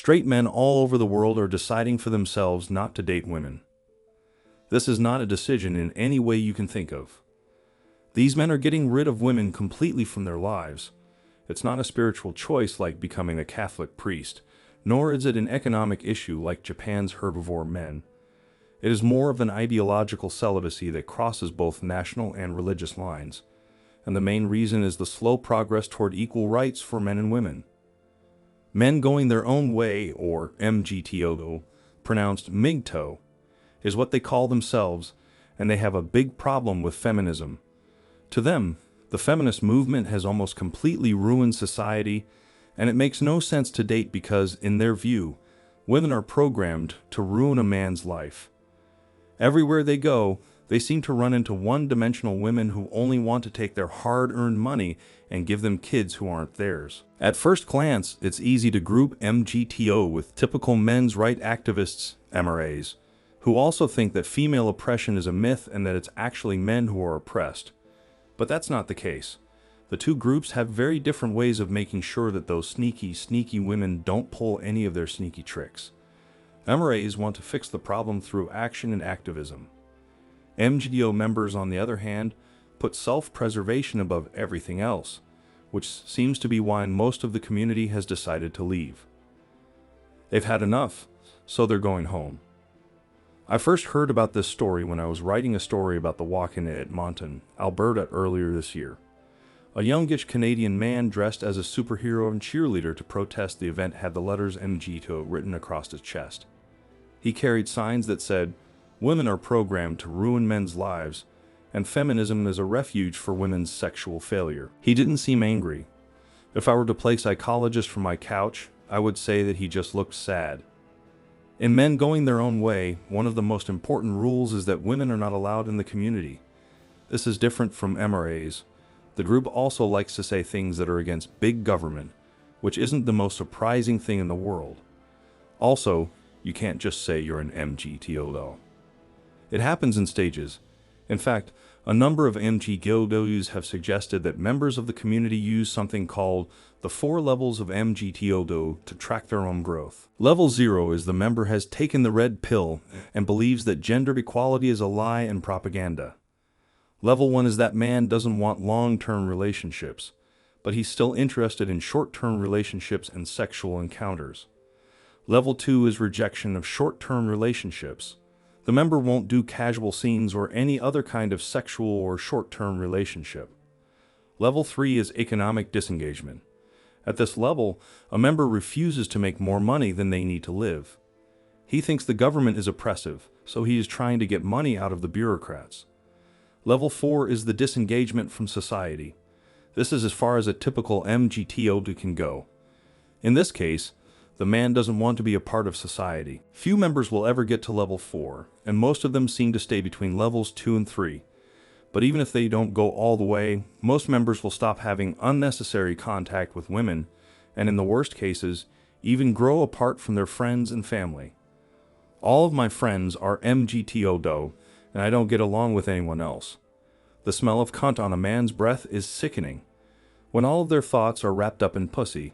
Straight men all over the world are deciding for themselves not to date women. This is not a decision in any way you can think of. These men are getting rid of women completely from their lives. It's not a spiritual choice like becoming a Catholic priest, nor is it an economic issue like Japan's herbivore men. It is more of an ideological celibacy that crosses both national and religious lines, and the main reason is the slow progress toward equal rights for men and women. Men going their own way, or MGTOW, pronounced MGTOW, is what they call themselves, and they have a big problem with feminism. To them, the feminist movement has almost completely ruined society, and it makes no sense to date because, in their view, women are programmed to ruin a man's life. Everywhere they go, they seem to run into one-dimensional women who only want to take their hard-earned money and give them kids who aren't theirs. At first glance, it's easy to group MGTOW with typical men's rights activists, MRAs, who also think that female oppression is a myth and that it's actually men who are oppressed. But that's not the case. The two groups have very different ways of making sure that those sneaky women don't pull any of their sneaky tricks. MRAs want to fix the problem through action and activism. MGTOW members, on the other hand, put self-preservation above everything else, which seems to be why most of the community has decided to leave. They've had enough, so they're going home. I first heard about this story when I was writing a story about the walk-in at Edmonton, Alberta earlier this year. A youngish Canadian man dressed as a superhero and cheerleader to protest the event had the letters MGTOW written across his chest. He carried signs that said, "Women are programmed to ruin men's lives, and feminism is a refuge for women's sexual failure." He didn't seem angry. If I were to play psychologist from my couch, I would say that he just looked sad. In men going their own way, one of the most important rules is that women are not allowed in the community. This is different from MRAs. The group also likes to say things that are against big government, which isn't the most surprising thing in the world. Also, you can't just say you're an MGTOW. It happens in stages. In fact, a number of MGTOWs have suggested that members of the community use something called the 4 levels of MGTOW to track their own growth. Level 0 is the member has taken the red pill and believes that gender equality is a lie and propaganda. Level 1 is that man doesn't want long-term relationships, but he's still interested in short-term relationships and sexual encounters. Level 2 is rejection of short-term relationships. The member won't do casual scenes or any other kind of sexual or short-term relationship. Level 3 is economic disengagement. At this level, a member refuses to make more money than they need to live. He thinks the government is oppressive, so he is trying to get money out of the bureaucrats. Level 4 is the disengagement from society. This is as far as a typical MGTOW can go. In this case, the man doesn't want to be a part of society. Few members will ever get to level 4, and most of them seem to stay between levels 2 and 3. But even if they don't go all the way, most members will stop having unnecessary contact with women, and in the worst cases, even grow apart from their friends and family. All of my friends are MGTOW, and I don't get along with anyone else. The smell of cunt on a man's breath is sickening. When all of their thoughts are wrapped up in pussy,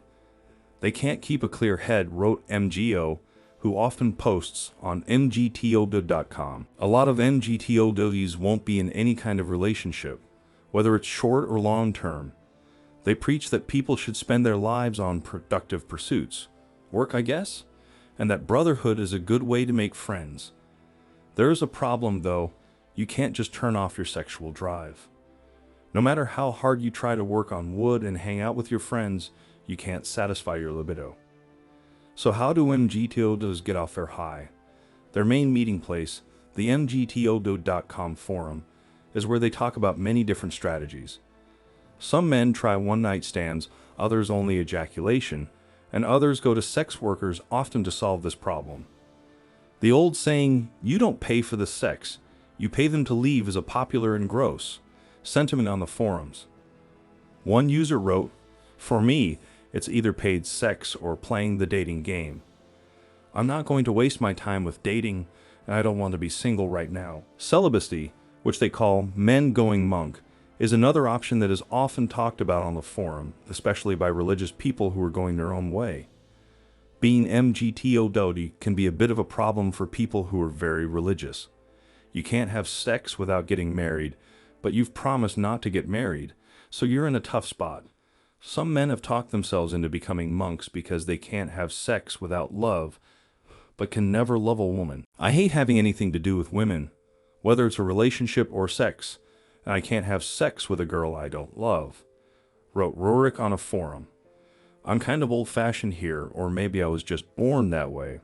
they can't keep a clear head, wrote MGO, who often posts on MGTOW.com. A lot of MGTOWs won't be in any kind of relationship, whether it's short or long term. They preach that people should spend their lives on productive pursuits, work I guess, and that brotherhood is a good way to make friends. There is a problem though, you can't just turn off your sexual drive. No matter how hard you try to work on wood and hang out with your friends, you can't satisfy your libido. So how do MGTOWs get off their high? Their main meeting place, the MGTOW.com forum, is where they talk about many different strategies. Some men try one-night stands, others only ejaculation, and others go to sex workers often to solve this problem. The old saying, "You don't pay for the sex, you pay them to leave," is a popular and gross sentiment on the forums. One user wrote, "For me, it's either paid sex or playing the dating game. I'm not going to waste my time with dating, and I don't want to be single right now." Celibacy, which they call men going monk, is another option that is often talked about on the forum, especially by religious people who are going their own way. Being MGTOW can be a bit of a problem for people who are very religious. You can't have sex without getting married, but you've promised not to get married, so you're in a tough spot. Some men have talked themselves into becoming monks because they can't have sex without love, but can never love a woman. I hate having anything to do with women, whether it's a relationship or sex, and I can't have sex with a girl I don't love, wrote Rurik on a forum. I'm kind of old-fashioned here, or maybe I was just born that way.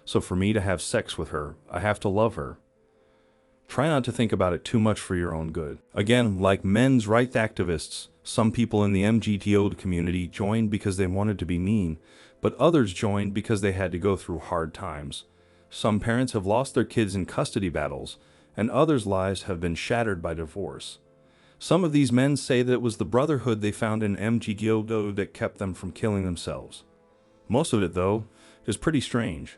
So for me to have sex with her, I have to love her. Try not to think about it too much for your own good. Again, like men's rights activists, some people in the MGTOW community joined because they wanted to be mean, but others joined because they had to go through hard times. Some parents have lost their kids in custody battles, and others' lives have been shattered by divorce. Some of these men say that it was the brotherhood they found in MGTOW that kept them from killing themselves. Most of it, though, is pretty strange.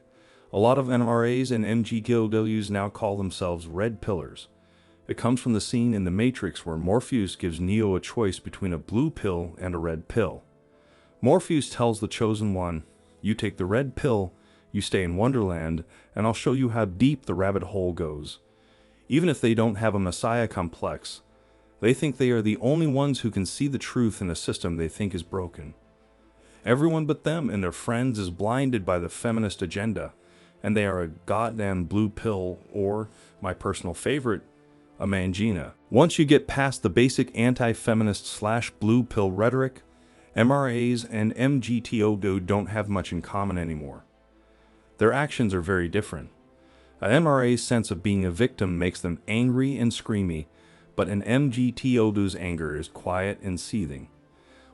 A lot of NRAs and MGTOWs now call themselves red pillars. It comes from the scene in The Matrix where Morpheus gives Neo a choice between a blue pill and a red pill. Morpheus tells the Chosen One, "You take the red pill, you stay in Wonderland, and I'll show you how deep the rabbit hole goes." Even if they don't have a messiah complex, they think they are the only ones who can see the truth in a system they think is broken. Everyone but them and their friends is blinded by the feminist agenda, and they are a goddamn blue pill, or, my personal favorite, a mangina. Once you get past the basic anti-feminist/blue pill rhetoric, MRAs and MGTOW don't have much in common anymore. Their actions are very different. An MRA's sense of being a victim makes them angry and screamy, but an MGTOW's anger is quiet and seething.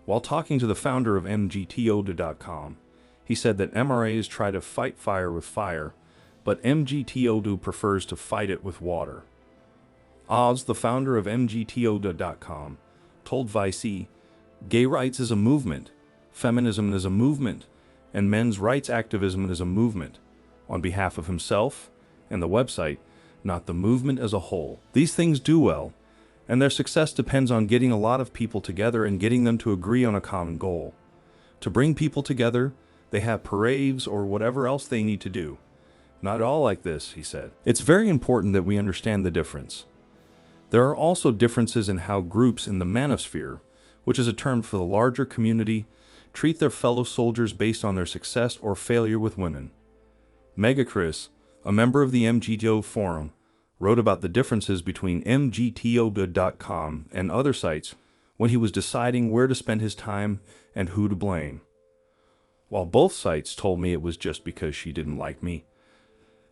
While talking to the founder of MGTOW.com, he said that MRAs try to fight fire with fire, but MGTOW prefers to fight it with water. Oz, the founder of MGTOW.com, told Vice, "Gay rights is a movement, feminism is a movement, and men's rights activism is a movement, on behalf of himself and the website, not the movement as a whole. These things do well, and their success depends on getting a lot of people together and getting them to agree on a common goal. To bring people together, they have parades or whatever else they need to do. Not all like this," he said. It's very important that we understand the difference. There are also differences in how groups in the manosphere, which is a term for the larger community, treat their fellow soldiers based on their success or failure with women. Mega Chris, a member of the MGTOW forum, wrote about the differences between MGTOW.com and other sites when he was deciding where to spend his time and who to blame. While both sites told me it was just because she didn't like me,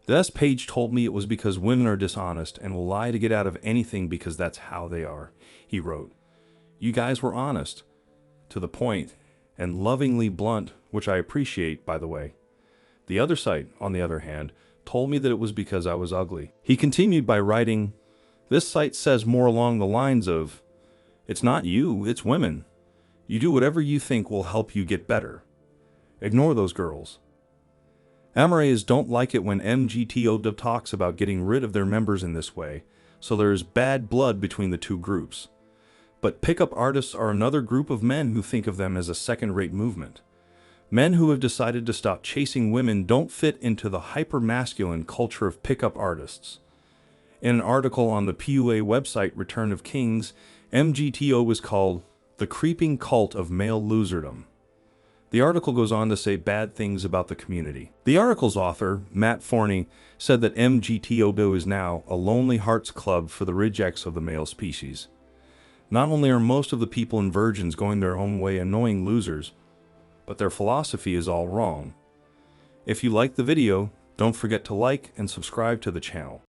this page told me it was because women are dishonest and will lie to get out of anything because that's how they are, he wrote. You guys were honest, to the point, and lovingly blunt, which I appreciate, by the way. The other site, on the other hand, told me that it was because I was ugly. He continued by writing, "This site says more along the lines of, it's not you, it's women. You do whatever you think will help you get better. Ignore those girls." MRAs don't like it when MGTOW talks about getting rid of their members in this way, so there is bad blood between the two groups. But pickup artists are another group of men who think of them as a second-rate movement. Men who have decided to stop chasing women don't fit into the hyper-masculine culture of pickup artists. In an article on the PUA website Return of Kings, MGTOW was called "The Creeping Cult of Male Loserdom." The article goes on to say bad things about the community. The article's author, Matt Forney, said that MGTOW is now a lonely hearts club for the rejects of the male species. Not only are most of the people in Virgins going their own way annoying losers, but their philosophy is all wrong. If you liked the video, don't forget to like and subscribe to the channel.